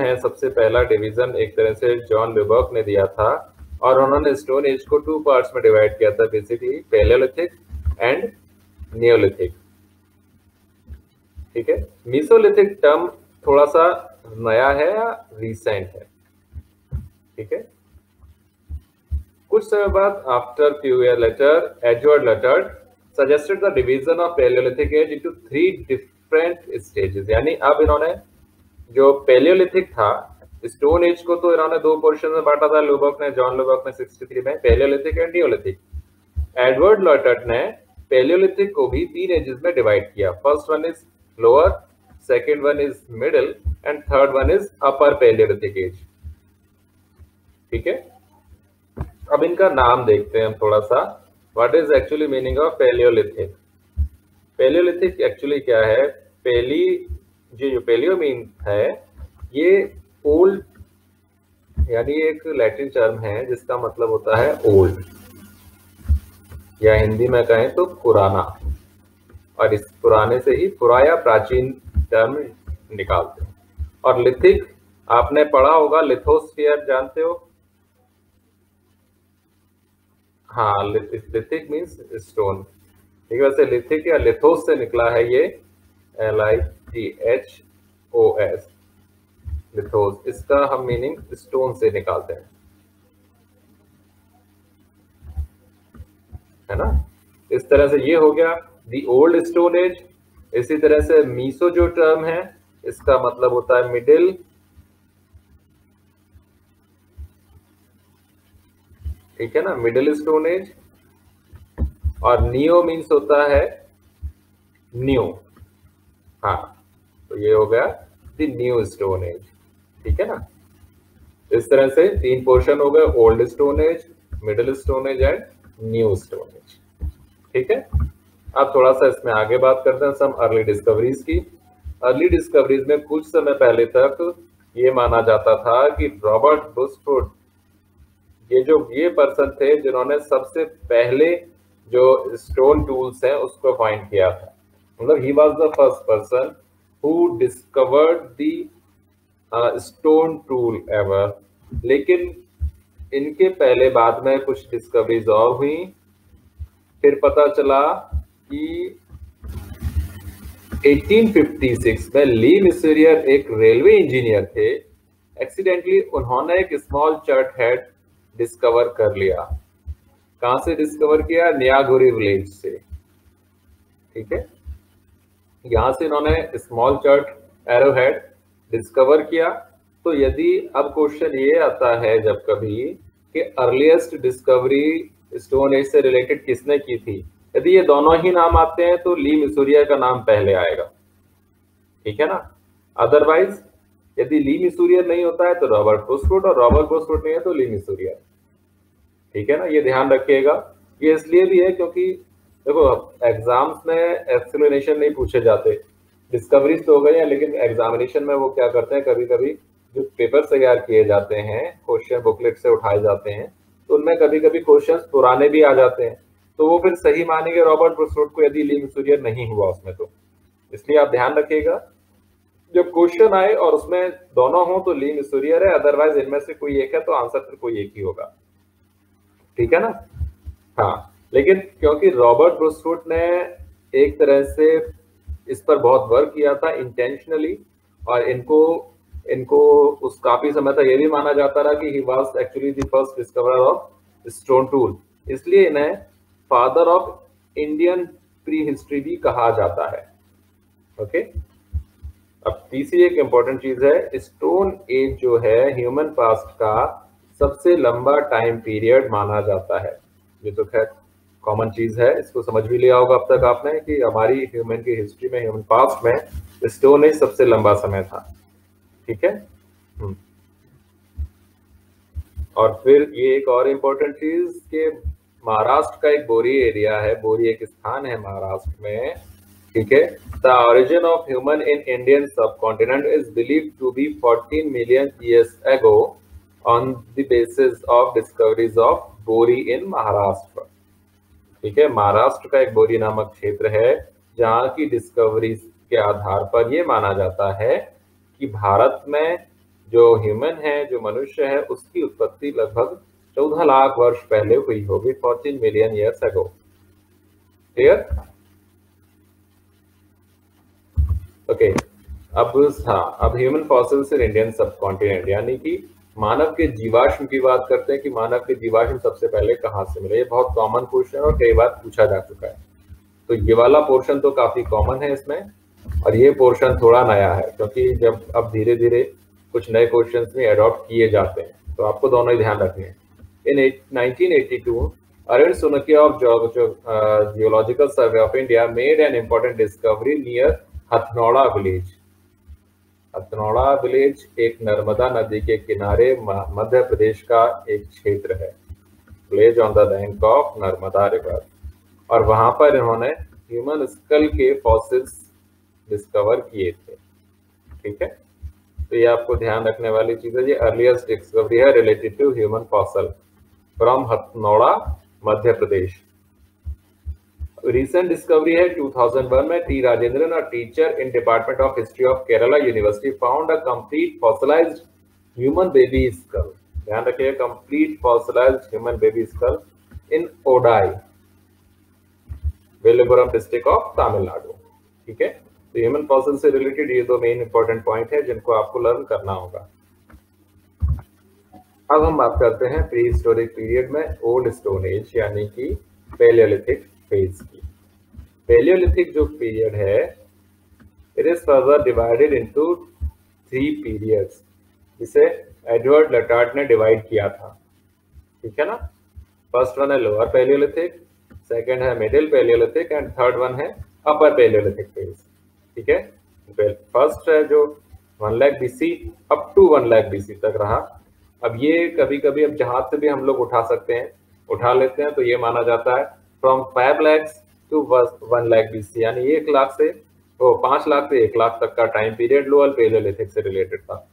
है सबसे पहला डिवीजन एक तरह से जॉन लुबक ने दिया था और उन्होंने स्टोन एज को 2 पार्ट्स में डिवाइड किया था, बेसिकली पैलियोलिथिक एंड नियोलिथिक। ठीक है, मीसोलिथिक टर्म थोड़ा सा नया है या रिसेंट है। ठीक है, कुछ समय बाद after few year later Edward Lartet suggested the division of Palaeolithic age into 3 different stages. यानी अब इन्होंने जो पैलियोलिथिक था, स्टोन एज को तो इन्होंने 2 पोर्शन में बांटा था लुबक ने, जॉन लुबक ने 63 में, palaeolithic and neolithic. Edward Lartet ने पैलियोलिथिक को भी 3 एजेस में डिवाइड किया। First one is lower, second one is middle and third one is upper palaeolithic age. ठीक है, अब इनका नाम देखते हैं हम थोड़ा सा। What is actually meaning of Palaeolithic? Palaeolithic actually क्या है? जो पैलियो मीन है, ये ओल्ड, यानी एक लैटिन टर्म है जिसका मतलब होता है ओल्ड, या हिंदी में कहें तो पुराना, और इस पुराने से ही पुरा या प्राचीन टर्म निकालते हैं। और लिथिक आपने पढ़ा होगा, लिथोस्फीयर जानते हो? हाँ, लिथिक मीन्स स्टोन। ठीक है, वैसे लिथिक या लिथोस से निकला है ये, LITHOS, लिथोस। इसका हम मीनिंग स्टोन से निकालते हैं, है ना। इस तरह से ये हो गया दी ओल्ड स्टोन एज। इसी तरह से मीसो जो टर्म है, इसका मतलब होता है मिडिल, ठीक है ना, मिडिल स्टोन एज। और नियो मीन्स होता है न्यू। हाँ, तो ये हो गया द न्यू स्टोन एज। ठीक है ना, इस तरह से 3 पोर्शन हो गए, old stone age, middle stone age and new stone age. ठीक है, अब थोड़ा सा इसमें आगे बात करते हैं सम अर्ली डिस्कवरीज की। अर्ली डिस्कवरीज में कुछ समय पहले तक ये माना जाता था कि रॉबर्ट बुशफुट, ये पर्सन थे जिन्होंने सबसे पहले जो स्टोन टूल्स हैं उसको फाइंड किया था। मतलब he was the first person who discovered the stone tool ever. लेकिन इनके पहले बाद में कुछ डिस्कवरीज और हुई। फिर पता चला कि 1856 में ली मिसरियर एक रेलवे इंजीनियर थे, एक्सीडेंटली उन्होंने एक स्मॉल चर्ट हेड डिस्कवर कर लिया। कहां से डिस्कवर किया? नियागुरी विलेज से। ठीक है, यहां से इन्होंने small chert arrow head discover किया। तो यदि अब क्वेश्चन ये आता है जब कभी कि अर्लीस्ट डिस्कवरी स्टोन एज से रिलेटेड किसने की थी, यदि ये दोनों ही नाम आते हैं तो ली मिसुरिया का नाम पहले आएगा। ठीक है ना, अदरवाइज यदि ली मिसुरिया नहीं होता है तो रॉबर्ट बुशफुट, और रॉबर्ट बुशफुट नहीं है तो ली मिसुरिया। ठीक है ना, ये ध्यान रखिएगा। ये इसलिए भी है क्योंकि देखो एग्जाम्स में एक्सप्लेनेशन नहीं पूछे जाते, डिस्कवरीज तो हो गई है, लेकिन एग्जामिनेशन में वो क्या करते हैं, कभी कभी जो पेपर तैयार किए जाते हैं, क्वेश्चन बुकलेट से उठाए जाते हैं, तो उनमें कभी कभी क्वेश्चंस पुराने भी आ जाते हैं, तो वो फिर सही मानेंगे रॉबर्ट बुशफुट को यदि ली मिसुरिया नहीं हुआ उसमें। तो इसलिए आप ध्यान रखिएगा, जब क्वेश्चन आए और उसमें दोनों हो तो ली मिसुरिया है, अदरवाइज इनमें से कोई एक है तो आंसर फिर कोई एक ही होगा। ठीक है ना। हाँ, लेकिन क्योंकि रॉबर्ट बुशफुट ने एक तरह से इस पर बहुत वर्क किया था इंटेंशनली, और इनको उस काफी समय तक ये भी माना जाता रहा कि he was actually the first discoverer of stone tool, इसलिए इन्हें father of Indian pre history भी कहा जाता है। ओके, अब तीसरी एक इंपॉर्टेंट चीज है, स्टोन एज जो है ह्यूमन पास्ट का सबसे लंबा टाइम पीरियड माना जाता है। ये तो खैर कॉमन चीज है, इसको समझ भी लिया होगा अब तक आपने कि हमारी ह्यूमन की हिस्ट्री में, ह्यूमन पास्ट में स्टोन एज सबसे लंबा समय था। ठीक है। और फिर ये एक और इम्पोर्टेंट चीज कि महाराष्ट्र का एक बोरी एरिया है, बोरी एक स्थान है महाराष्ट्र में, ठीक है। The origin of human in Indian subcontinent is believed to be 14 million years ago on the basis of discoveries of Bori in Maharashtra. ठीक है, महाराष्ट्र का एक बोरी नामक क्षेत्र है जहां की डिस्कवरीज के आधार पर यह माना जाता है कि भारत में जो ह्यूमन है, जो मनुष्य है, उसकी उत्पत्ति लगभग 14 लाख वर्ष पहले हुई होगी, 14 million years ago. Clear? Okay, अब human fossils in Indian subcontinent, यानी कि मानव के जीवाश्म की बात करते हैं कि मानव के जीवाश्म सबसे पहले कहां से मिले। ये बहुत कॉमन क्वेश्चन है और कई बार पूछा जा चुका है। तो ये वाला पोर्शन तो काफी कॉमन है इसमें, और ये पोर्शन थोड़ा नया है क्योंकि जब अब धीरे धीरे कुछ नए क्वेश्चंस में अडॉप्ट किए जाते हैं, तो आपको दोनों ही ध्यान रखने हैं। In 1982 Arvind Sonakia of geological survey of India made an important discovery near Hathnora village. Hathnora village एक नर्मदा नदी के किनारे मध्य प्रदेश का एक क्षेत्र है, village on the bank of Narmada river, और वहां पर इन्होंने ह्यूमन स्कल के फॉसिल्स डिस्कवर किए थे। ठीक है, तो ये आपको ध्यान रखने वाली चीज है। ये अर्लीस्ट डिस्कवरी है related to human fossil from Hathnora, Madhya Pradesh. Recent discovery है 2001 में टी राजेंद्रन, और teacher in department of history of Kerala university, found a complete fossilised human baby skull. ध्यान रखिए, complete fossilised human baby skull in Odai, Villupuram district of Tamil Nadu. ठीक है, तो human fossil से related ये दो मेन इंपॉर्टेंट पॉइंट है जिनको आपको लर्न करना होगा। अब हम बात करते हैं प्री हिस्टोरिक पीरियड में ओल्ड स्टोन एज यानी कि पैलियोलिथिक फेज की। पैलियोलिथिक जो पीरियड है, it is further divided into 3 periods, जिसे एडवर्ड लटार्ट ने डिवाइड किया था। ठीक है ना। फर्स्ट वन है लोअर पैलियोलिथिक, सेकंड है middle Palaeolithic, and third one है अपर पैलियोलिथिक फेज। ठीक है, फर्स्ट है जो 1 lakh BC up to 1 lakh BC तक रहा। अब ये कभी कभी अब जहाज से भी हम लोग उठा सकते हैं, उठा लेते हैं, तो ये माना जाता है from 5 lakh to 1 lakh BC, यानी 1 लाख से 5 लाख से 1 लाख तक का टाइम पीरियड लोअर पैलियोलिथिक से रिलेटेड था।